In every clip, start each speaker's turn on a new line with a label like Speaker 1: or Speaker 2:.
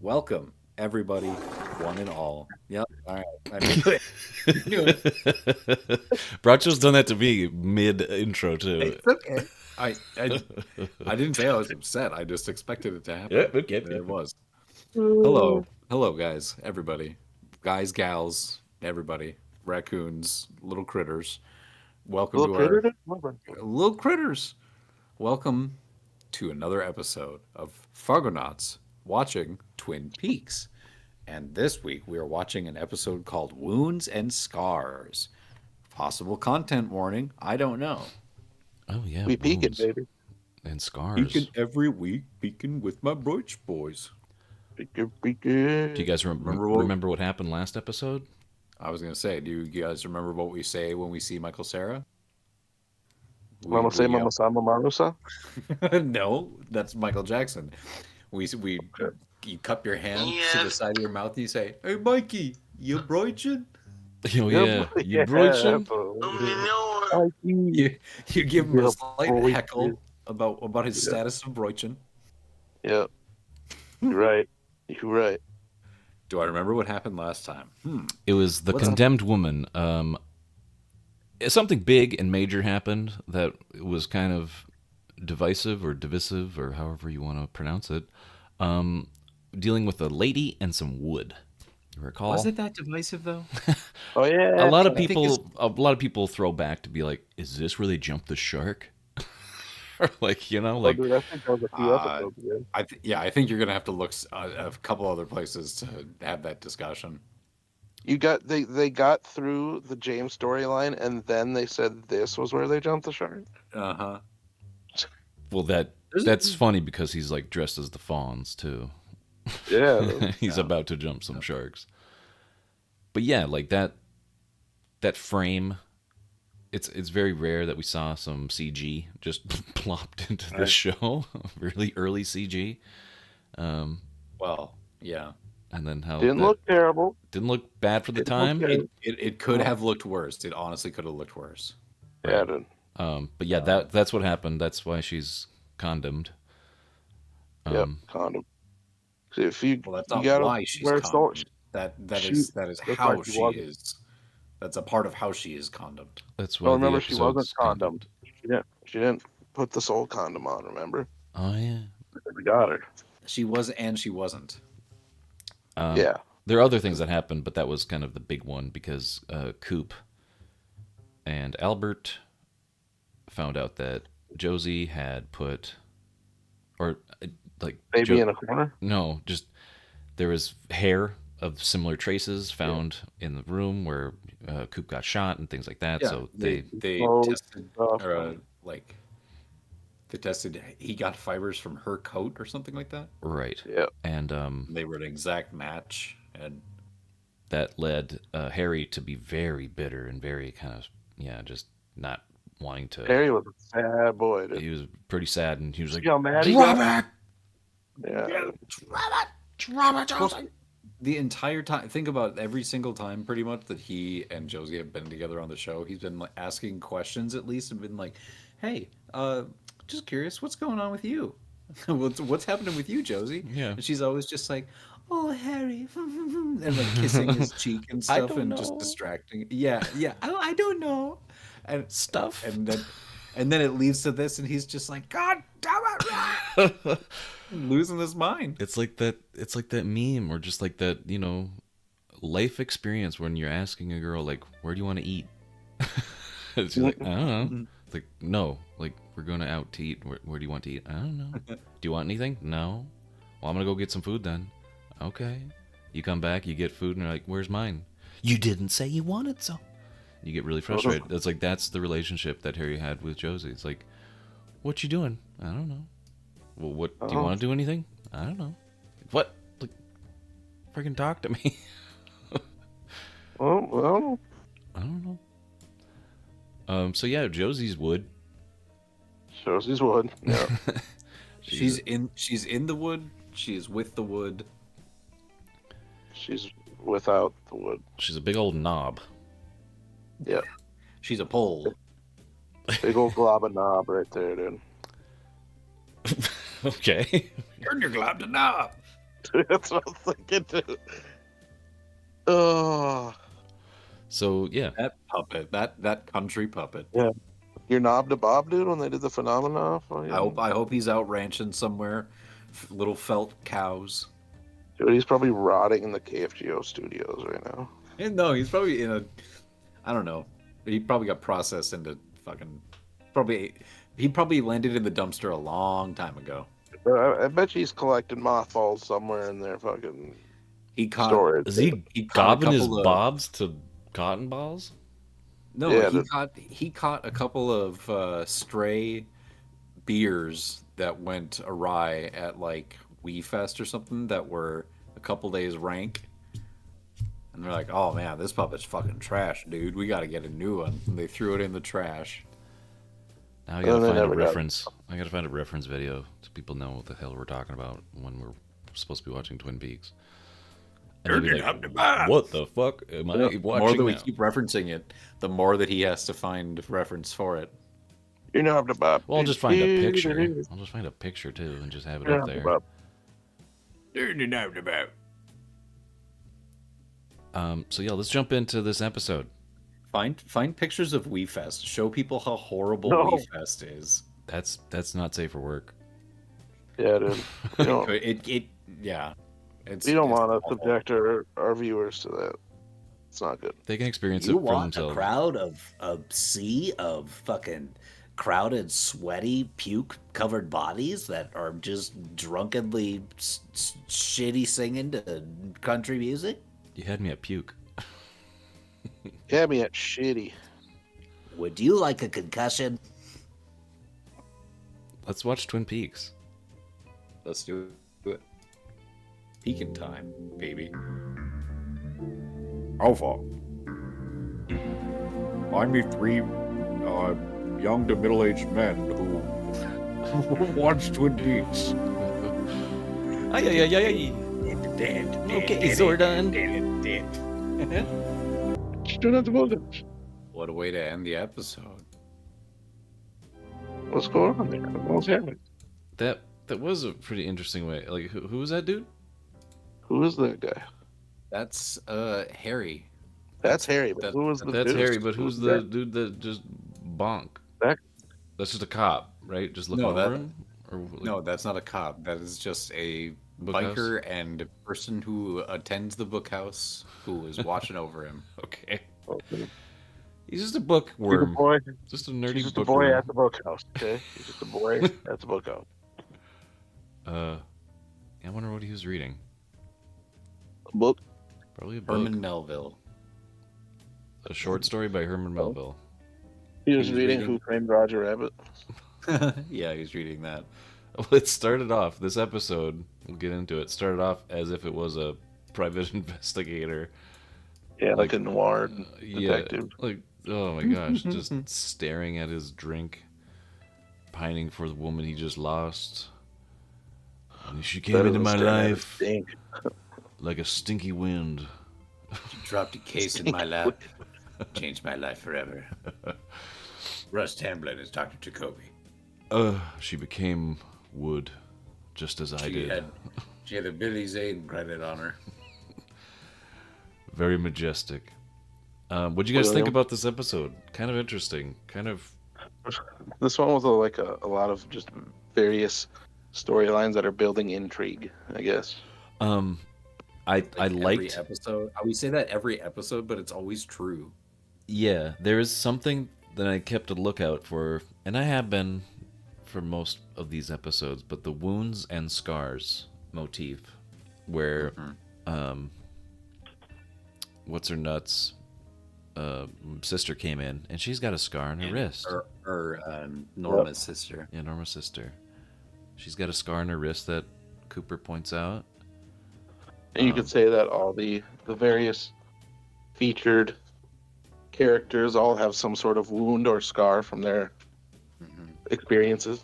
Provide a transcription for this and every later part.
Speaker 1: Welcome, everybody, one and all. Yep. All right. I knew it. I knew it.
Speaker 2: Bracho's done that to me mid intro too.
Speaker 1: It's okay. I didn't say I was upset. I just expected it to happen.
Speaker 2: Yep, yep,
Speaker 1: There
Speaker 2: yep.
Speaker 1: it was.
Speaker 3: Mm.
Speaker 1: Hello, guys, everybody, guys, gals, everybody, raccoons, little critters. Welcome
Speaker 3: Little
Speaker 1: to our
Speaker 3: critter?
Speaker 1: little critters. Welcome to another episode of Fargonauts watching Twin Peaks. And this week we are watching an episode called Wounds and Scars. Possible content warning, I don't know.
Speaker 2: Oh yeah,
Speaker 3: We peek it,
Speaker 2: wounds
Speaker 3: baby.
Speaker 2: and
Speaker 1: Peeking
Speaker 2: scars.
Speaker 1: every week, peeking with my Broich boys.
Speaker 3: Peek it, peek
Speaker 2: Do you
Speaker 3: it.
Speaker 2: guys
Speaker 1: Remember what
Speaker 2: remember what happened last episode?
Speaker 1: I was gonna say? Do you guys remember what we say when we see Michael Sarah? We
Speaker 3: Mama say,
Speaker 1: we
Speaker 3: mama sa, mama rusa.
Speaker 1: no, that's Michael Jackson. We you cup your hand to the side of your mouth and you say, "Hey, Mikey, you broichin'?"
Speaker 2: Oh
Speaker 3: Yeah,
Speaker 2: yeah, you
Speaker 3: yeah,
Speaker 2: broichin?
Speaker 3: absolutely. I see.
Speaker 1: You give him a
Speaker 3: Yeah,
Speaker 1: slight
Speaker 3: boy.
Speaker 1: heckle about his
Speaker 3: Yeah,
Speaker 1: status of broichin'.
Speaker 3: yeah. You're right. You're right.
Speaker 1: Do I remember what happened last time?
Speaker 2: It was the
Speaker 1: Let's.
Speaker 2: condemned woman. Something big and major happened that was kind of divisive or divisive or however you want to pronounce it. Dealing with a lady and some wood. You
Speaker 1: Was
Speaker 2: recall?
Speaker 1: it that divisive though?
Speaker 3: Oh,
Speaker 2: A
Speaker 3: yeah.
Speaker 2: lot of
Speaker 1: I think it's.
Speaker 2: people throw back to be like, is this where they jumped the shark? Or like,
Speaker 3: Oh,
Speaker 2: like
Speaker 3: dude, I think that was a few
Speaker 1: Uh,
Speaker 3: episodes ago.
Speaker 1: yeah, I think you're gonna have to look a couple other places to have that discussion.
Speaker 3: They got through the James storyline, and then they said this was where they jumped the shark.
Speaker 1: Uh huh.
Speaker 2: well that's funny because he's like dressed as the fawns too.
Speaker 3: Yeah.
Speaker 2: He's
Speaker 1: Yeah.
Speaker 2: about to jump some sharks. But yeah, like that frame, it's very rare that we saw some CG just plopped into the
Speaker 3: Right.
Speaker 2: show. Really early CG. Um,
Speaker 1: Well, yeah.
Speaker 2: and then how
Speaker 3: Didn't
Speaker 2: that
Speaker 3: look terrible.
Speaker 2: didn't look bad for the
Speaker 3: Didn't look
Speaker 2: time.
Speaker 3: good.
Speaker 1: It could have looked worse. It honestly could have looked worse.
Speaker 3: Yeah,
Speaker 2: Right.
Speaker 3: dude.
Speaker 2: But yeah, that's what happened. That's why she's condemned.
Speaker 3: Yep,
Speaker 2: Um,
Speaker 3: condom. So if you
Speaker 1: Well, that's
Speaker 3: you
Speaker 1: not
Speaker 3: gotta
Speaker 1: why she's
Speaker 3: wear salt,
Speaker 1: condemned. That
Speaker 3: she
Speaker 1: is
Speaker 3: that's why
Speaker 1: how
Speaker 3: she
Speaker 1: she
Speaker 3: wasn't.
Speaker 1: is. That's a part of how she is condemned.
Speaker 2: that's
Speaker 3: Well,
Speaker 2: why the
Speaker 3: remember she wasn't
Speaker 2: episode's
Speaker 3: condomed.
Speaker 2: condemned.
Speaker 3: She didn't put the soul condom on. Remember?
Speaker 2: Oh yeah.
Speaker 3: We got her.
Speaker 1: She was and she wasn't.
Speaker 3: Yeah.
Speaker 2: There are other things that happened, but that was kind of the big one because Coop and Albert found out that Josie had put, or like,
Speaker 3: Baby in a corner.
Speaker 2: no, just there was hair of similar traces found in the room where Coop got shot and things like that.
Speaker 1: Yeah,
Speaker 2: So
Speaker 1: they
Speaker 3: Oh,
Speaker 1: tested
Speaker 3: stuff.
Speaker 1: like they tested. He got fibers from her coat or something like that.
Speaker 2: right,
Speaker 3: Yeah.
Speaker 2: and
Speaker 1: They were an exact match, and
Speaker 2: that led Harry to be very bitter and very kind of just not wanting to.
Speaker 3: Harry was a sad boy, dude.
Speaker 2: He was pretty sad, and he was like,
Speaker 3: See how mad he
Speaker 2: "Drop
Speaker 3: got?
Speaker 2: it,
Speaker 3: Yeah.
Speaker 2: drop it,
Speaker 1: well,
Speaker 2: Josie."
Speaker 1: the entire time, think about every single time, pretty much that he and Josie have been together on the show. He's been like asking questions at least, and been like, "Hey, just curious, what's going on with you? what's happening with you, Josie?"
Speaker 2: Yeah,
Speaker 1: And she's always just like, "Oh, Harry," and like kissing his cheek and
Speaker 2: I
Speaker 1: stuff,
Speaker 2: don't
Speaker 1: and just
Speaker 2: know
Speaker 1: distracting. Yeah, yeah. I don't know, and
Speaker 2: stuff.
Speaker 1: and then it leads to this, and he's just like, "God damn it!" Losing his mind.
Speaker 2: It's like that. It's like that meme, or just like that. Life experience when you're asking a girl like, "Where do you want to eat?" She's like, "I don't know." It's like, no, like we're going out to eat. Where do you want to eat? I don't know. Do you want anything? No. Well, I'm gonna go get some food then. Okay. You come back, you get food, and you're like, "Where's mine?" You didn't say you wanted some. You get really frustrated. It's like that's the relationship that Harry had with Josie. It's like, "What you doing?" I don't know. Well, what do you want to do? Anything? I don't know. What? Like, freaking talk to me.
Speaker 3: Well,
Speaker 2: I don't know. So yeah, Josie's wood.
Speaker 3: shows his wood. Yeah.
Speaker 1: She's in the wood. She is with the wood.
Speaker 3: She's without the wood.
Speaker 2: She's a big old knob.
Speaker 3: Yeah.
Speaker 1: She's a pole.
Speaker 3: Big old glob of knob right there, dude.
Speaker 2: Okay.
Speaker 1: Turn your glob to knob.
Speaker 3: That's what I was thinking too. Oh,
Speaker 2: So yeah,
Speaker 1: That puppet, that country puppet.
Speaker 3: yeah. Your knob to bob, dude, when they did the phenomena.
Speaker 1: I hope he's out ranching somewhere. Little felt cows.
Speaker 3: Dude, he's probably rotting in the KFGO studios right now.
Speaker 1: And no, he's probably in a. I don't know. He probably got processed into fucking. Probably. He probably landed in the dumpster a long time ago.
Speaker 3: I bet you he's collecting mothballs somewhere in their fucking
Speaker 1: He caught.
Speaker 3: storage.
Speaker 2: is he
Speaker 1: He caught a
Speaker 2: gobbing his
Speaker 1: couple of.
Speaker 2: bobs to cotton balls?
Speaker 1: No,
Speaker 3: Yeah,
Speaker 1: he caught a couple of stray beers that went awry at like Wee Fest or something that were a couple days rank. And they're like, "Oh man, this puppet's fucking trash, dude. We got to get a new one." And they threw it in the trash.
Speaker 2: Now I gotta
Speaker 3: And they
Speaker 2: find a
Speaker 3: never got it.
Speaker 2: reference. I gotta find a reference video so people know what the hell we're talking about when we're supposed to be watching Twin Peaks. And they'll be like, what the fuck am I
Speaker 1: The more
Speaker 2: watching
Speaker 1: that we
Speaker 2: now?
Speaker 1: keep referencing it, the more that he has to find reference for it.
Speaker 3: Your knob to bob.
Speaker 2: Well, I'll just find a picture. I'll just find a picture too and just have it up there. So yeah, let's jump into this episode.
Speaker 1: Find pictures of Wee Fest. Show people how horrible
Speaker 3: No.
Speaker 1: Wee Fest is.
Speaker 2: That's not safe for work.
Speaker 3: Yeah, dude. We don't,
Speaker 1: Yeah. It's,
Speaker 3: we don't
Speaker 1: it's
Speaker 3: want to
Speaker 1: awful.
Speaker 3: subject our viewers to that. It's not good.
Speaker 2: They can experience
Speaker 4: You
Speaker 2: it for
Speaker 4: want a
Speaker 2: themselves.
Speaker 4: crowd of a sea of fucking crowded, sweaty, puke-covered bodies that are just drunkenly shitty singing to country music?
Speaker 2: You had me at puke.
Speaker 3: Yeah, me at shitty.
Speaker 4: Would you like a concussion?
Speaker 2: Let's watch Twin Peaks.
Speaker 1: Let's do it. Peeking time, baby. Alpha. I meet three young to middle-aged men who watch Twin Peaks.
Speaker 2: Ay. Okay, Zordon.
Speaker 3: Turn out the volume.
Speaker 1: What a way to end the episode.
Speaker 3: What's going on there? What's happening?
Speaker 2: That was a pretty interesting way. Like, who was that dude?
Speaker 3: Who is that guy?
Speaker 1: That's Harry.
Speaker 3: That's Harry. But who was the
Speaker 2: That's
Speaker 3: dude?
Speaker 2: Harry, but who's the dude that just bonk?
Speaker 3: That-
Speaker 2: That's just a cop, right? Just looking
Speaker 1: No,
Speaker 2: over
Speaker 1: that-
Speaker 2: him? Or like,
Speaker 1: No, that's not a cop. That is just a
Speaker 2: Book
Speaker 1: biker and person who attends the book house who is watching over him.
Speaker 2: Okay.
Speaker 3: Okay.
Speaker 2: He's just a
Speaker 3: He's a
Speaker 2: bookworm.
Speaker 3: boy.
Speaker 2: Just a nerdy
Speaker 3: He's just a
Speaker 2: bookworm.
Speaker 3: boy at the bookhouse. Okay, he's just a boy at the bookhouse.
Speaker 2: I wonder what he was reading.
Speaker 3: A book.
Speaker 2: Probably a book.
Speaker 1: Herman Melville.
Speaker 2: A short story by Herman Melville.
Speaker 3: He was
Speaker 1: He's
Speaker 3: reading
Speaker 1: reading-
Speaker 3: Who Framed Roger Rabbit.
Speaker 1: Yeah, he's reading that.
Speaker 2: Well, it started off, this episode, we'll get into it, started off as if it was a private investigator.
Speaker 3: Yeah, like
Speaker 2: Like,
Speaker 3: a noir
Speaker 2: Yeah,
Speaker 3: detective.
Speaker 2: like, oh my gosh, just staring at his drink, pining for the woman he just lost. And she came
Speaker 3: Better
Speaker 2: into
Speaker 3: than
Speaker 2: my
Speaker 3: staring at a
Speaker 2: life
Speaker 3: stink.
Speaker 2: like a stinky wind.
Speaker 1: Dropped a case in my lap. Changed my life forever. Russ Tamblyn is Dr. Jacoby.
Speaker 2: She became wood, just as I did.
Speaker 1: She had a Billy Zane credit on her.
Speaker 2: Very majestic. What'd you guys think
Speaker 3: William?
Speaker 2: about this episode? Kind of interesting. Kind of.
Speaker 3: This one was a lot of just various storylines that are building intrigue, I guess.
Speaker 2: I
Speaker 1: Every
Speaker 2: liked.
Speaker 1: episode. We say that every episode, but it's always true.
Speaker 2: Yeah, there is something that I kept a lookout for, and I have been for most of these episodes, but the wounds and scars motif, where what's her nuts sister came in, and she's got a scar on her wrist.
Speaker 1: Norma's sister.
Speaker 2: Yeah, Norma's sister. She's got a scar on her wrist that Cooper points out.
Speaker 3: And you could say that all the various featured characters all have some sort of wound or scar from their experiences.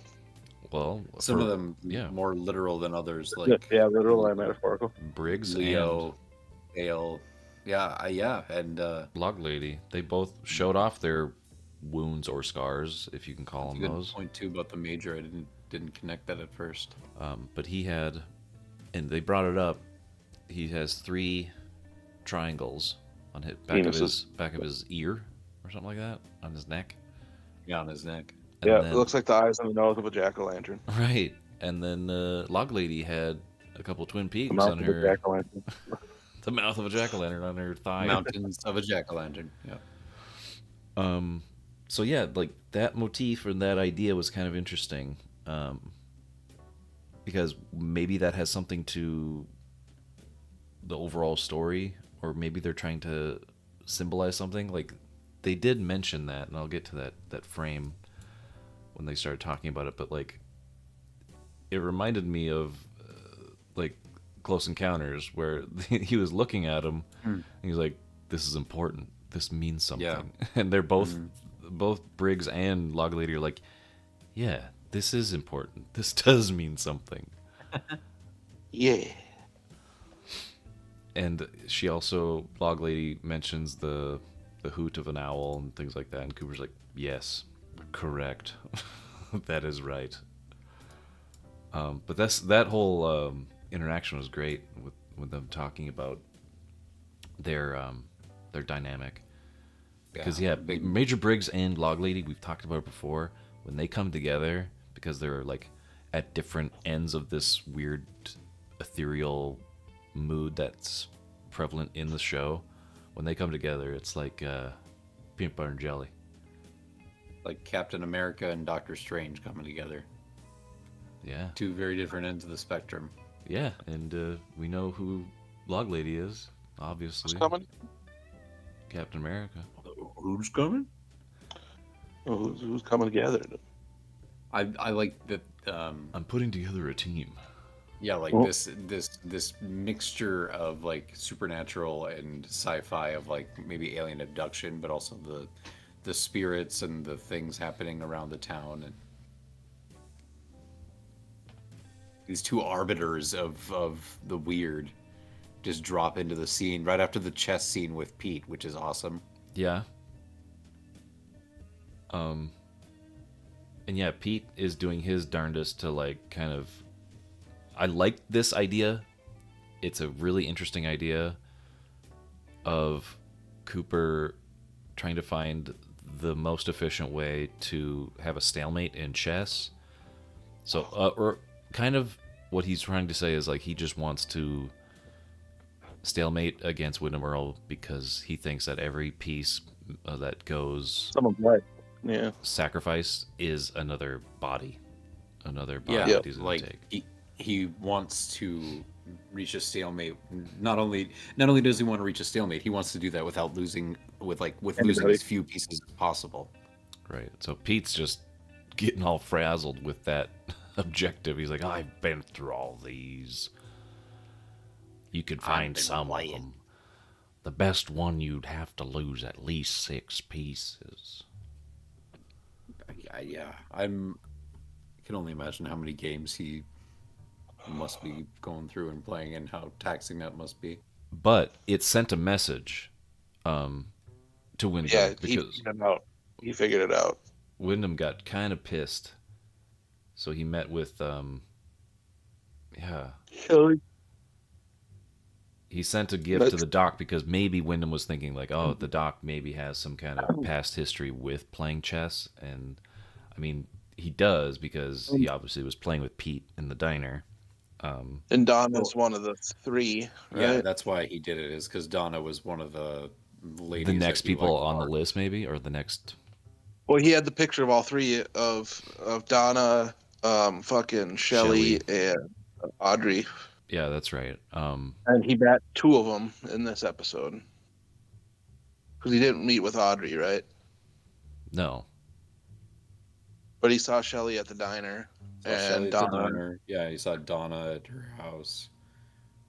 Speaker 2: Well,
Speaker 1: Some of them
Speaker 2: yeah.
Speaker 1: more literal than others, like
Speaker 3: Yeah, literal and metaphorical.
Speaker 2: Briggs
Speaker 1: Leo, Ale. Yeah, and
Speaker 2: and Log Lady, they both showed off their wounds or scars, if you can call them
Speaker 1: good
Speaker 2: those.
Speaker 1: point too about the Major. I didn't connect that at first.
Speaker 2: But he had and they brought it up. He has 3 triangles on his back of his ear or something like that, on his neck.
Speaker 1: Yeah, on his neck.
Speaker 2: And
Speaker 3: Yeah,
Speaker 2: then,
Speaker 3: it looks like the eyes and the nose of a jack-o'-lantern.
Speaker 2: right. And then Log Lady had a couple Twin
Speaker 3: The
Speaker 2: Peaks
Speaker 3: mouth
Speaker 2: on
Speaker 3: of a
Speaker 2: her,
Speaker 3: jack-o'-lantern.
Speaker 2: the mouth of a jack-o'-lantern on her thigh.
Speaker 1: Mountains of a jack-o'-lantern. Yeah.
Speaker 2: So yeah, like that motif and that idea was kind of interesting, because maybe that has something to the overall story, or maybe they're trying to symbolize something. Like they did mention that, and I'll get to that frame when they started talking about it. But like, it reminded me of like Close Encounters, where he was looking at him, and he's like, "This is important. This means something."
Speaker 1: Yeah.
Speaker 2: And they're both Briggs and Log Lady are like, "Yeah, this is important. This does mean something."
Speaker 3: Yeah.
Speaker 2: And she also, Log Lady, mentions the hoot of an owl and things like that, and Cooper's like, "Yes, correct, that is right." But that whole interaction was great with them talking about their dynamic. Because Major Briggs and Log Lady, we've talked about it before. When they come together, because they're like at different ends of this weird ethereal mood that's prevalent in the show, when they come together, it's like peanut butter and jelly.
Speaker 1: Like Captain America and Doctor Strange coming together.
Speaker 2: Yeah,
Speaker 1: 2 very different ends of the spectrum.
Speaker 2: yeah, and we know who Log Lady is, obviously.
Speaker 3: Who's coming?
Speaker 2: Captain America.
Speaker 1: Who's coming?
Speaker 3: Oh, who's coming together?
Speaker 1: I like that.
Speaker 2: I'm putting together a team.
Speaker 1: Yeah, like
Speaker 3: Oh.
Speaker 1: this mixture of like supernatural and sci-fi, of like maybe alien abduction, but also the spirits and the things happening around the town, and these 2 arbiters of the weird just drop into the scene right after the chess scene with Pete, which is awesome.
Speaker 2: Yeah. And yeah, Pete is doing his darndest to like kind of. I like this idea. It's a really interesting idea of Cooper trying to find the most efficient way to have a stalemate in chess. So, or kind of what he's trying to say is like he just wants to stalemate against Windom Earle because he thinks that every piece that goes
Speaker 3: Someone's right. Yeah.
Speaker 2: sacrifice is another body
Speaker 1: Yeah,
Speaker 2: that he's gonna
Speaker 1: like
Speaker 2: take.
Speaker 1: he wants to reach a stalemate. Not only does he want to reach a stalemate, he wants to do that without losing losing
Speaker 3: Anybody.
Speaker 1: as few pieces as possible.
Speaker 2: Right. So Pete's just getting all frazzled with that objective. He's like, I've been through all these. You could find
Speaker 4: been
Speaker 2: some of
Speaker 4: playing.
Speaker 2: them. The best one, you'd have to lose at least 6 pieces.
Speaker 1: Yeah, I can only imagine how many games he must be going through and playing, and how taxing that must be.
Speaker 2: But it sent a message to Wyndham,
Speaker 3: Yeah, he
Speaker 2: because
Speaker 3: figured it out. He figured it out.
Speaker 2: Wyndham got kind of pissed. So he met with he sent a gift to the doc because maybe Wyndham was thinking like, oh, the doc maybe has some kind of past history with playing chess, and I mean he does because he obviously was playing with Pete in the diner.
Speaker 3: And Donna's one of the 3, right?
Speaker 1: Yeah, that's why he did it, is because Donna was one of the ladies.
Speaker 2: The next
Speaker 1: that he
Speaker 2: people
Speaker 1: liked
Speaker 2: on the
Speaker 1: more.
Speaker 2: list, maybe, or the next.
Speaker 3: Well, he had the picture of all 3 of Donna, fucking Shelley, and Audrey.
Speaker 2: Yeah, that's right.
Speaker 3: And he met 2 of them in this episode. Because he didn't meet with Audrey, right?
Speaker 2: No.
Speaker 3: But he saw Shelley at the diner.
Speaker 1: Saw Shelley
Speaker 3: And
Speaker 1: at the
Speaker 3: Donna,
Speaker 1: diner. Yeah, he saw Donna at her house.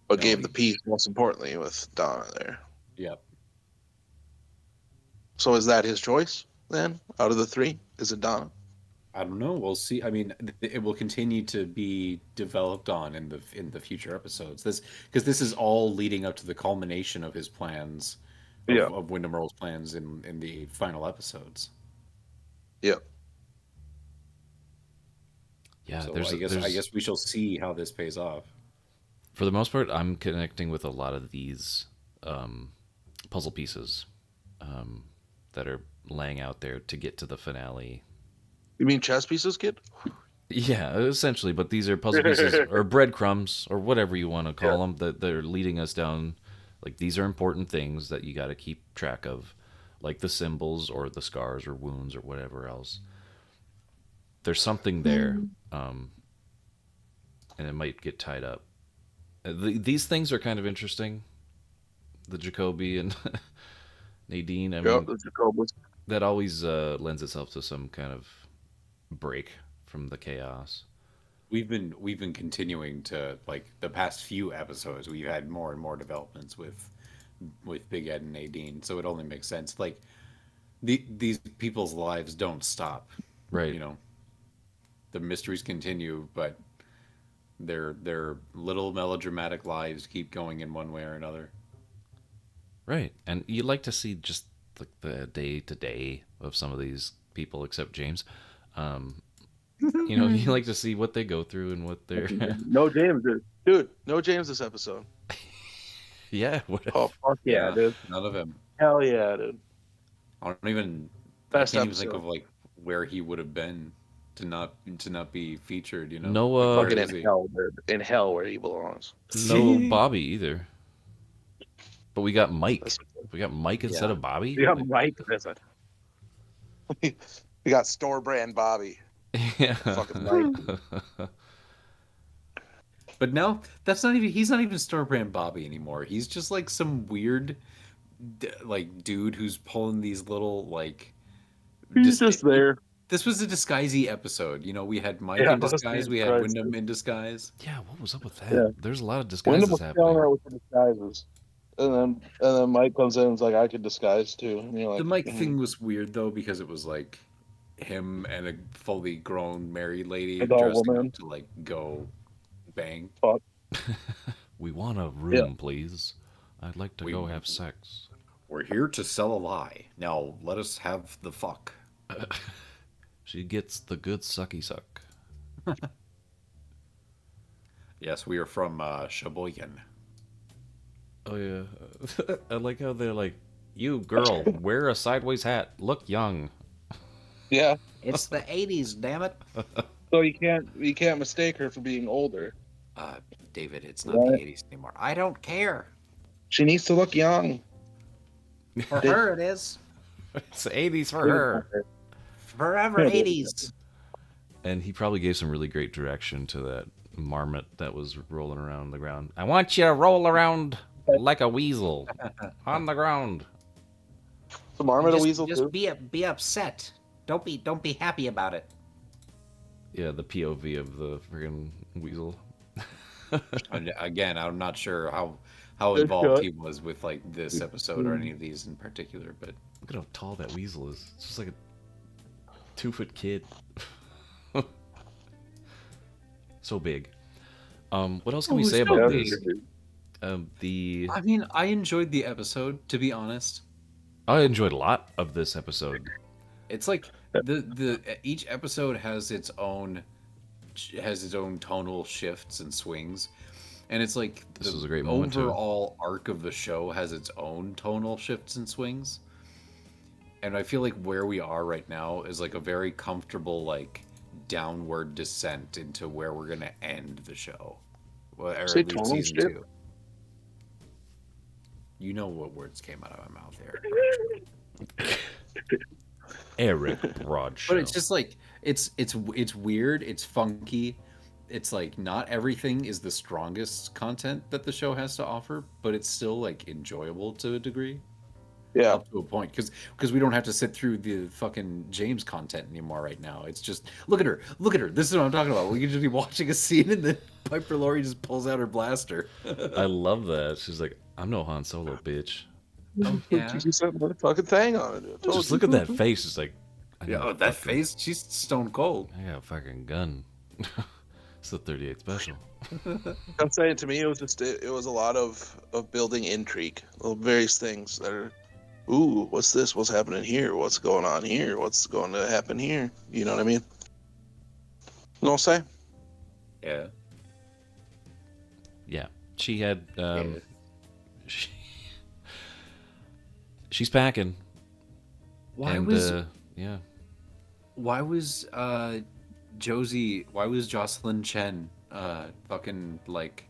Speaker 3: but
Speaker 1: No,
Speaker 3: gave
Speaker 1: he-
Speaker 3: the piece, most importantly, with Donna there.
Speaker 1: Yep.
Speaker 3: So is that his choice, then? Out of the 3? Is it Donna?
Speaker 1: I don't know. We'll see. I mean, it will continue to be developed on in the future episodes. Because this is all leading up to the culmination of his plans, of Windom Earle's plans in the final episodes.
Speaker 3: Yep.
Speaker 2: Yeah,
Speaker 1: So
Speaker 2: there's
Speaker 1: I guess we shall see how this pays off.
Speaker 2: For the most part, I'm connecting with a lot of these puzzle pieces that are laying out there to get to the finale.
Speaker 3: You mean chess pieces, kid?
Speaker 2: Yeah, essentially, but these are puzzle pieces or breadcrumbs or whatever you want to call them that they're leading us down. Like these are important things that you got to keep track of, like the symbols or the scars or wounds or whatever else. There's something there, and it might get tied up. These things are kind of interesting. The Jacoby and Nadine. I mean,
Speaker 3: the Jacobus.
Speaker 2: that always lends itself to some kind of break from the chaos.
Speaker 1: We've been continuing to, like, the past few episodes. We've had more and more developments with Big Ed and Nadine, so it only makes sense. Like these people's lives don't stop.
Speaker 2: Right.
Speaker 1: You know, the mysteries continue, but their little melodramatic lives keep going in one way or another.
Speaker 2: Right. And you like to see just like the day to day of some of these people, except James. You know, you like to see what they go through and what they're.
Speaker 3: No James, dude. No James this episode.
Speaker 2: Yeah. What
Speaker 3: Oh fuck yeah, dude.
Speaker 1: None of him.
Speaker 3: Hell yeah, dude.
Speaker 1: I don't even.
Speaker 3: Best
Speaker 1: I can't even think
Speaker 3: episode.
Speaker 1: of like where he would have been to not be featured. You know.
Speaker 2: No,
Speaker 1: Like, where
Speaker 3: Fucking
Speaker 1: is
Speaker 3: in
Speaker 1: he?
Speaker 3: hell, dude. In hell where he belongs.
Speaker 2: no Bobby either. But we got Mike.
Speaker 3: That's-
Speaker 2: We got Mike instead of Bobby.
Speaker 3: We got Mike visit. We got store brand Bobby.
Speaker 2: Yeah.
Speaker 3: Fucking Mike.
Speaker 1: But now that's not even. He's not even store brand Bobby anymore. He's just like some weird, like dude who's pulling these little like.
Speaker 3: He's just there.
Speaker 1: This was a disguisey episode. You know, we had Mike
Speaker 3: Yeah,
Speaker 1: in disguise. We had
Speaker 3: Christ.
Speaker 1: Windom in disguise.
Speaker 2: Yeah. What was up with that?
Speaker 3: Yeah.
Speaker 2: There's a lot of
Speaker 3: Wyndham
Speaker 2: disguises
Speaker 3: was killing
Speaker 2: happening.
Speaker 3: her with the disguises. And then Mike comes in and is like, I could disguise too. And you're like,
Speaker 1: The Mike thing was weird though because it was like him and a fully grown married lady
Speaker 3: Adult
Speaker 1: dressing
Speaker 3: woman.
Speaker 1: up to like go bang.
Speaker 3: fuck.
Speaker 2: We want a room, please. I'd like to
Speaker 1: We-
Speaker 2: go have sex.
Speaker 1: We're here to sell a lie. Now let us have the fuck.
Speaker 2: She gets the good sucky suck.
Speaker 1: Yes, we are from Sheboygan.
Speaker 2: Oh yeah. I like how they're like, you girl, wear a sideways hat. Look young.
Speaker 3: Yeah.
Speaker 4: It's the 80s, damn it.
Speaker 3: So you can't mistake her for being older.
Speaker 1: David, it's not
Speaker 3: What?
Speaker 1: the 80s anymore.
Speaker 4: I don't care.
Speaker 3: She needs to look young.
Speaker 4: For her, it is.
Speaker 2: It's the 80s for her.
Speaker 4: Forever 80s.
Speaker 2: And he probably gave some really great direction to that marmot that was rolling around the ground. I want you to roll around like a weasel on the ground.
Speaker 3: The marmot a
Speaker 4: Just,
Speaker 3: weasel
Speaker 4: just
Speaker 3: too.
Speaker 4: be upset. Don't be happy about it.
Speaker 2: Yeah, the POV of the friggin' weasel.
Speaker 1: And again, I'm not sure how
Speaker 3: They're
Speaker 1: involved
Speaker 3: short.
Speaker 1: he was with like this episode or any of these in particular, but
Speaker 2: Look at how tall that weasel is. It's just like a 2-foot kid. So big. What else can we
Speaker 1: Oh,
Speaker 2: say
Speaker 1: so
Speaker 2: about
Speaker 1: big.
Speaker 2: this? The
Speaker 1: I mean, I enjoyed the episode, to be honest.
Speaker 2: I enjoyed a lot of this episode.
Speaker 1: It's like the each episode has its own tonal shifts and swings, and it's like
Speaker 2: This
Speaker 1: the
Speaker 2: was a great moment, too.
Speaker 1: overall arc of the show has its own tonal shifts and swings. And I feel like where we are right now is like a very comfortable like downward descent into where we're gonna end the show, well, or
Speaker 3: Say
Speaker 1: at least
Speaker 3: tonal
Speaker 1: season
Speaker 3: shift?
Speaker 1: 2. You know what words came out of my mouth there.
Speaker 2: Eric Bradshaw.
Speaker 1: But it's just like it's weird, it's funky. It's like not everything is the strongest content that the show has to offer, but it's still like enjoyable to a degree.
Speaker 3: Yeah.
Speaker 1: Up to a point, because we don't have to sit through the fucking James content anymore right now. It's just look at her. This is what I'm talking about. We can just be watching a scene and then Piper Laurie just pulls out her blaster.
Speaker 2: I love that. She's like, I'm no Han Solo, bitch.
Speaker 1: Oh, yeah.
Speaker 3: She said the fucking thing on it. I told
Speaker 2: Just
Speaker 3: you.
Speaker 2: look at that face. It's like, I
Speaker 1: Yeah,
Speaker 2: got
Speaker 1: oh,
Speaker 2: a
Speaker 1: that
Speaker 2: fucking-
Speaker 1: face, she's stone cold.
Speaker 2: I got a fucking gun. It's the 38 special.
Speaker 3: I'm saying, to me, it was just it was a lot of building intrigue, little various things that are, ooh, what's this? What's happening here? What's going on here? What's going to happen here? You know what I mean? You know what I'm saying?
Speaker 1: Yeah.
Speaker 2: Yeah. She had
Speaker 1: Yeah.
Speaker 2: she, she's packing.
Speaker 1: Why
Speaker 2: And
Speaker 1: was
Speaker 2: yeah.
Speaker 1: why was Josie? Why was Jocelyn Chen fucking like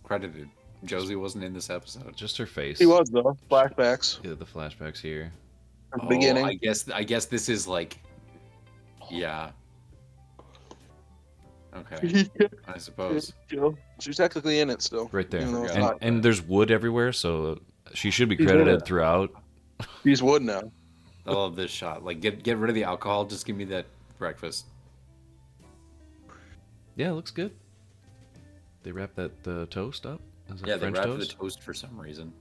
Speaker 1: credited? Josie wasn't in this episode.
Speaker 2: Just her face.
Speaker 3: He was though. Flashbacks
Speaker 2: Yeah, the flashbacks here.
Speaker 3: from the
Speaker 1: Oh,
Speaker 3: beginning.
Speaker 1: I guess this is like, yeah. Okay, I suppose.
Speaker 3: She's technically in it still.
Speaker 2: Right there.
Speaker 3: Even though it's
Speaker 1: Forgot
Speaker 3: not.
Speaker 2: And there's wood everywhere, so she should be
Speaker 3: She's in
Speaker 2: credited
Speaker 3: it.
Speaker 2: throughout.
Speaker 3: She's wood now.
Speaker 1: I love this shot. Like, get rid of the alcohol. Just give me that breakfast.
Speaker 2: Yeah, it looks good. They wrap that toast up. Is it
Speaker 1: Yeah, they
Speaker 2: French
Speaker 1: wrapped
Speaker 2: toast?
Speaker 1: the toast for some reason.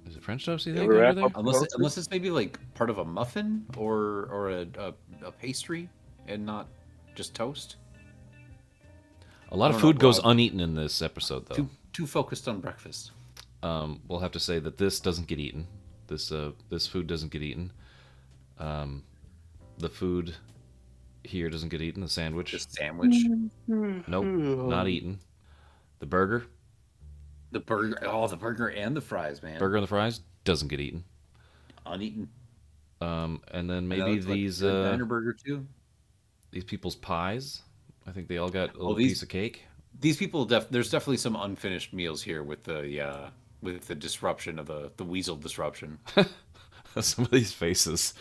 Speaker 2: Is it French toast? You
Speaker 3: Yeah,
Speaker 2: think
Speaker 3: we
Speaker 2: over
Speaker 3: wrap
Speaker 2: there?
Speaker 3: up-
Speaker 1: Unless it's maybe like part of a muffin or a pastry and not just toast.
Speaker 2: A lot
Speaker 1: I
Speaker 2: of
Speaker 1: don't
Speaker 2: food
Speaker 1: know,
Speaker 2: goes
Speaker 1: Rob.
Speaker 2: uneaten in this episode, though.
Speaker 1: Too focused on breakfast.
Speaker 2: We'll have to say that this doesn't get eaten. This food doesn't get eaten. The food here doesn't get eaten. The sandwich,
Speaker 1: Just sandwich.
Speaker 2: nope, not eaten. The burger,
Speaker 1: The burger. Oh, the burger and the fries, man.
Speaker 2: burger and the fries doesn't get eaten.
Speaker 1: Uneaten.
Speaker 2: And then
Speaker 1: That
Speaker 2: maybe
Speaker 1: looks like
Speaker 2: these
Speaker 1: a diner burger too.
Speaker 2: these people's pies. I think they all got a little
Speaker 1: these-
Speaker 2: piece of cake.
Speaker 1: These people, there's definitely some unfinished meals here with the disruption of the weasel disruption.
Speaker 2: Some of these faces.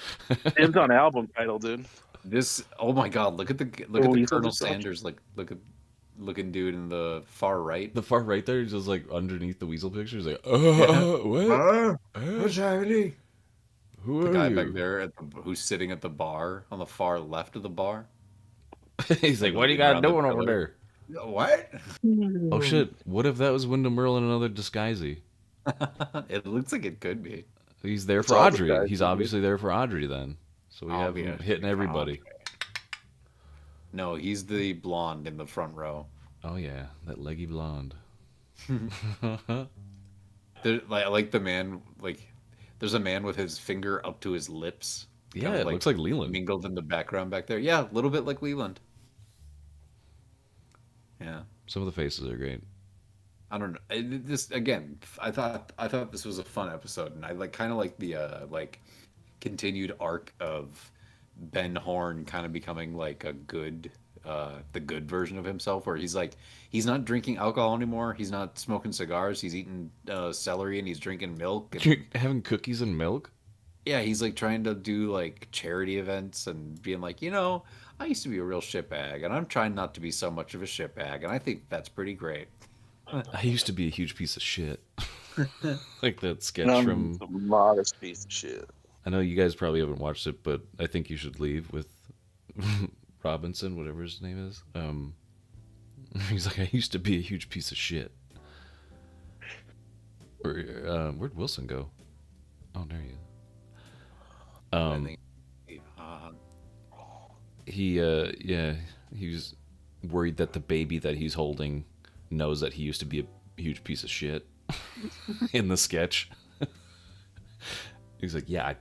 Speaker 3: Dibs on album title, dude.
Speaker 1: This, oh my God, look at the
Speaker 3: Weasel
Speaker 1: Colonel
Speaker 3: disruption.
Speaker 1: Sanders looking dude in the far right.
Speaker 2: The far right there is just like underneath the weasel picture. He's like, what?
Speaker 1: What's happening?
Speaker 2: Who
Speaker 1: The
Speaker 2: are
Speaker 1: guy
Speaker 2: you?
Speaker 1: back there who's sitting at the bar on the far left of the bar.
Speaker 2: He's like, what do you got
Speaker 1: Around the
Speaker 2: doing over
Speaker 1: pillar.
Speaker 2: there?
Speaker 1: What?
Speaker 2: Oh shit! What if that was Windom Earle in another disguisey?
Speaker 1: It looks like it could be.
Speaker 2: He's there
Speaker 3: It's
Speaker 2: for
Speaker 3: all
Speaker 2: Audrey.
Speaker 3: disguised,
Speaker 2: He's
Speaker 3: dude.
Speaker 2: obviously there for Audrey then. So we have him
Speaker 1: Obviously
Speaker 2: hitting
Speaker 1: for
Speaker 2: everybody.
Speaker 1: No, he's the blonde in the front row.
Speaker 2: Oh yeah, that leggy blonde.
Speaker 1: I like the man. Like, there's a man with his finger up to his lips.
Speaker 2: Yeah,
Speaker 1: kinda
Speaker 2: it looks like Leland.
Speaker 1: mingled in the background back there. Yeah, a little bit like Leland. Yeah,
Speaker 2: Some of the faces are great.
Speaker 1: I don't know. This again, I thought this was a fun episode, and I kind of like the continued arc of Ben Horn kind of becoming like the good version of himself, where he's not drinking alcohol anymore. He's not smoking cigars. He's eating celery and he's drinking milk. And,
Speaker 2: You're having cookies and milk?
Speaker 1: yeah, he's like trying to do like charity events and being like, I used to be a real shitbag, and I'm trying not to be so much of a shitbag, and I think that's pretty great.
Speaker 2: I used to be a huge piece of shit. Like that sketch
Speaker 3: I'm
Speaker 2: from.
Speaker 3: a modest piece of shit.
Speaker 2: I know you guys probably haven't watched it, but I think you should leave with Robinson, whatever his name is. He's like, I used to be a huge piece of shit. Or, where'd Wilson go? Oh, there he is.
Speaker 1: I think,
Speaker 2: He was worried that the baby that he's holding knows that he used to be a huge piece of shit in the sketch. He's like, yeah,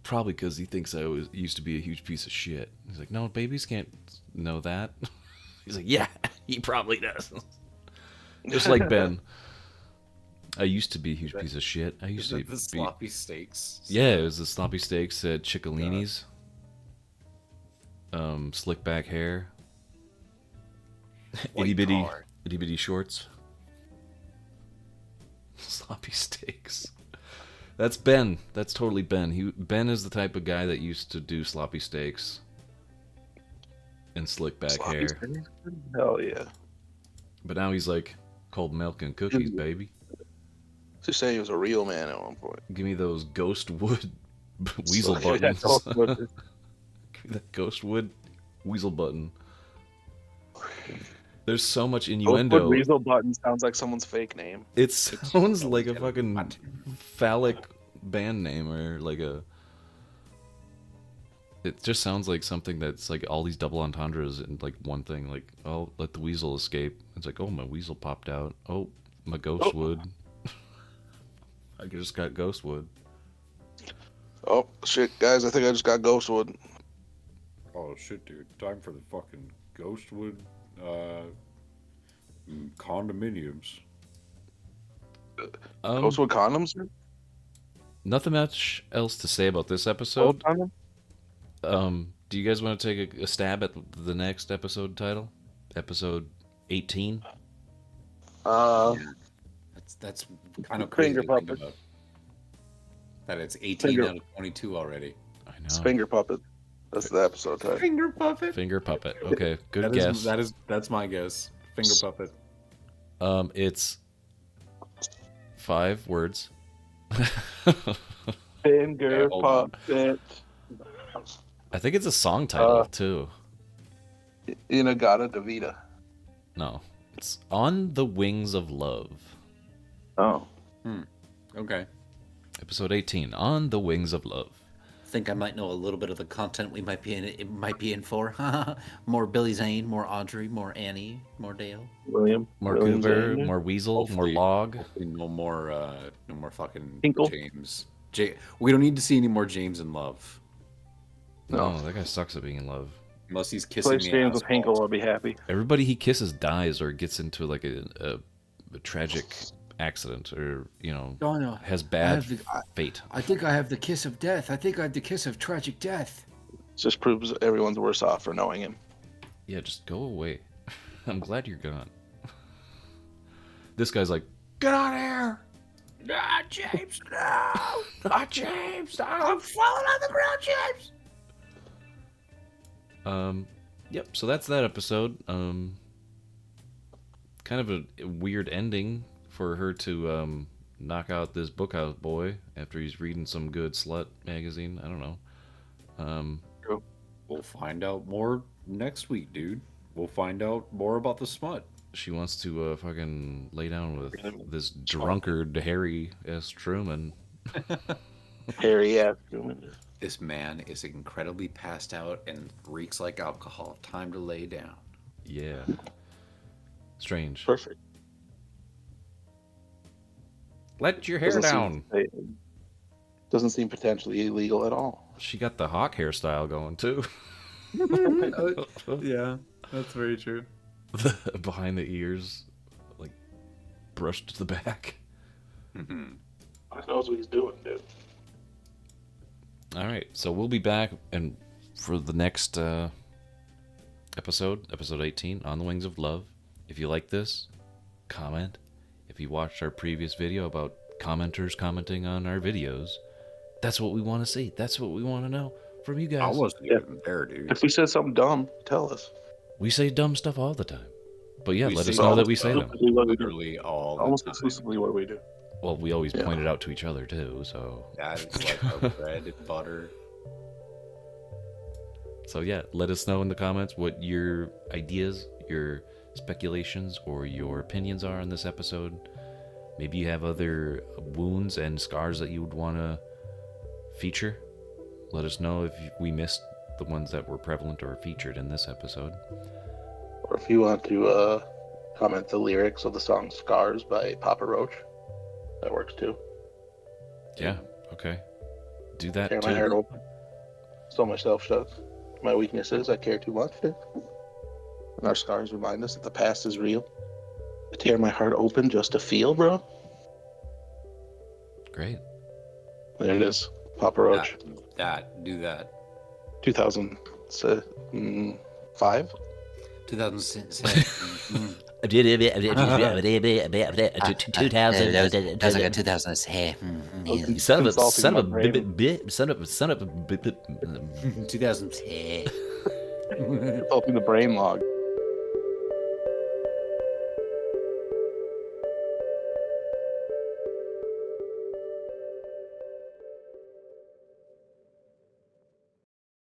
Speaker 2: probably because he thinks used to be a huge piece of shit. He's like, no, babies can't know that. He's like, yeah, he probably does. Just like Ben. I used to be a huge piece of shit. I used to
Speaker 1: the
Speaker 2: be.
Speaker 1: sloppy steaks.
Speaker 2: Yeah, it was the sloppy steaks at Ciccolini's. Slick back hair.
Speaker 1: White
Speaker 2: Itty
Speaker 1: collar.
Speaker 2: bitty shorts. Sloppy steaks. That's Ben. That's totally Ben. Ben is the type of guy that used to do sloppy steaks and slick back
Speaker 3: Sloppy
Speaker 2: hair.
Speaker 3: steaks? Hell yeah.
Speaker 2: But now he's like cold milk and cookies, baby.
Speaker 3: To say he was a real man at one point.
Speaker 2: Give me those ghost wood weasel
Speaker 3: So, yeah,
Speaker 2: buttons.
Speaker 3: that's all good.
Speaker 2: Give me that ghost wood weasel button. There's so much
Speaker 3: Ghostwood
Speaker 2: innuendo.
Speaker 3: Weasel Button sounds like someone's fake name.
Speaker 2: It sounds like a fucking phallic band name or like a. It just sounds like something that's like all these double entendres in like one thing. Like, oh, let the weasel escape. It's like, oh, my weasel popped out. Oh, my ghost wood. I just got ghost wood.
Speaker 3: Oh, shit, guys, I think I just got Ghostwood.
Speaker 1: Oh shit, dude! Time for the fucking Ghostwood condominiums.
Speaker 3: Goes with condoms?
Speaker 2: Nothing much else to say about this
Speaker 3: Oh,
Speaker 2: episode.
Speaker 3: condom?
Speaker 2: Do you guys want to take a stab at the next episode title? Episode 18?
Speaker 1: That's kind of crazy
Speaker 3: Finger
Speaker 1: to think
Speaker 3: puppet.
Speaker 1: about. That it's 18
Speaker 3: Finger-
Speaker 1: out of 22 already.
Speaker 2: I
Speaker 3: It's
Speaker 2: know.
Speaker 3: finger puppet. That's the episode title.
Speaker 1: Finger puppet.
Speaker 2: Finger puppet. Okay, good guess.
Speaker 1: That's my guess. Finger puppet.
Speaker 2: It's 5 words.
Speaker 3: Finger
Speaker 1: Yeah, hold on.
Speaker 3: puppet.
Speaker 2: I think it's a song title too.
Speaker 3: Inagata Davida.
Speaker 2: No, it's On the Wings of Love.
Speaker 3: Oh.
Speaker 1: Okay.
Speaker 2: Episode 18, On the Wings of Love.
Speaker 4: Think I might know a little bit of the content we might be in. It might be in for more Billy Zane, more Audrey, more Annie, more Dale.
Speaker 3: William.
Speaker 2: More
Speaker 3: William
Speaker 2: Cooper,
Speaker 3: Zane.
Speaker 2: more Weasel, more
Speaker 1: Hopefully-
Speaker 2: Log.
Speaker 1: Hopefully no more fucking
Speaker 3: Hinkle?
Speaker 1: James. We don't need to see any more James in love.
Speaker 2: No, that guy sucks at being in love.
Speaker 1: Unless he's kissing
Speaker 3: Place
Speaker 1: me.
Speaker 3: James with Hinkle, I'll be happy.
Speaker 2: Everybody he kisses dies or gets into like a tragic accident or,
Speaker 5: Oh no.
Speaker 2: has bad
Speaker 5: have the-
Speaker 2: fate.
Speaker 5: I think I have the kiss of death. I think I have the kiss of tragic death.
Speaker 3: Just proves everyone's worse off for knowing him.
Speaker 2: Yeah, just go away. I'm glad you're gone. This guy's like, get out of here!
Speaker 5: Not James, no! Not James, no! I'm falling on the ground, James!
Speaker 2: Yep, so that's that episode. Kind of a weird ending for her to knock out this bookhouse boy after he's reading some good slut magazine. I don't know.
Speaker 1: We'll find out more next week, dude. We'll find out more about the smut.
Speaker 2: She wants to fucking lay down with this drunkard Harry S. Truman.
Speaker 3: Harry, yeah.
Speaker 1: This man is incredibly passed out and reeks like alcohol. Time to lay down.
Speaker 2: Yeah. Strange.
Speaker 3: Perfect.
Speaker 2: Let your hair down.
Speaker 3: Doesn't seem potentially illegal at all.
Speaker 2: She got the hawk hairstyle going too.
Speaker 1: Yeah, that's very true.
Speaker 2: Behind the ears, like brushed to the back.
Speaker 3: I knows what he's doing, dude.
Speaker 2: All right, so we'll be back and for the next episode 18, On the Wings of Love. If you like this, comment. If you watched our previous video about commenters commenting on our videos, that's what we want to see. That's what we want to know from you
Speaker 1: I
Speaker 2: guys.
Speaker 1: wasn't even there, dude.
Speaker 3: If we said something dumb, tell us.
Speaker 2: We say dumb stuff all the time. But yeah,
Speaker 1: We
Speaker 2: let
Speaker 1: say
Speaker 2: us know
Speaker 1: all
Speaker 2: that
Speaker 1: the
Speaker 2: we say
Speaker 1: stuff.
Speaker 2: them.
Speaker 1: Literally all the
Speaker 3: Almost
Speaker 1: time.
Speaker 3: exclusively what we do.
Speaker 2: Well, we always point it out to each other too, so
Speaker 1: That is like our bread and butter.
Speaker 2: So yeah, let us know in the comments what your ideas, your speculations, or your opinions are on this episode. Maybe you have other wounds and scars that you would want to feature. Let us know if we missed the ones that were prevalent or featured in this episode.
Speaker 3: Or if you want to comment the lyrics of the song Scars by Papa Roach, that works too.
Speaker 2: Yeah, okay. Do that
Speaker 3: Tear my heart
Speaker 2: too.
Speaker 3: open. So myself shut. My weakness is I care too much, dude. And our scars remind us that the past is real. I tear my heart open just to feel, bro.
Speaker 2: Great.
Speaker 3: There it is. Papa Roach.
Speaker 1: Do that.
Speaker 3: 2005?
Speaker 1: 2006.
Speaker 4: 2006.
Speaker 2: Son of a
Speaker 3: Insulting my brain.
Speaker 2: son of a
Speaker 4: 2006.
Speaker 3: Helping the brain log.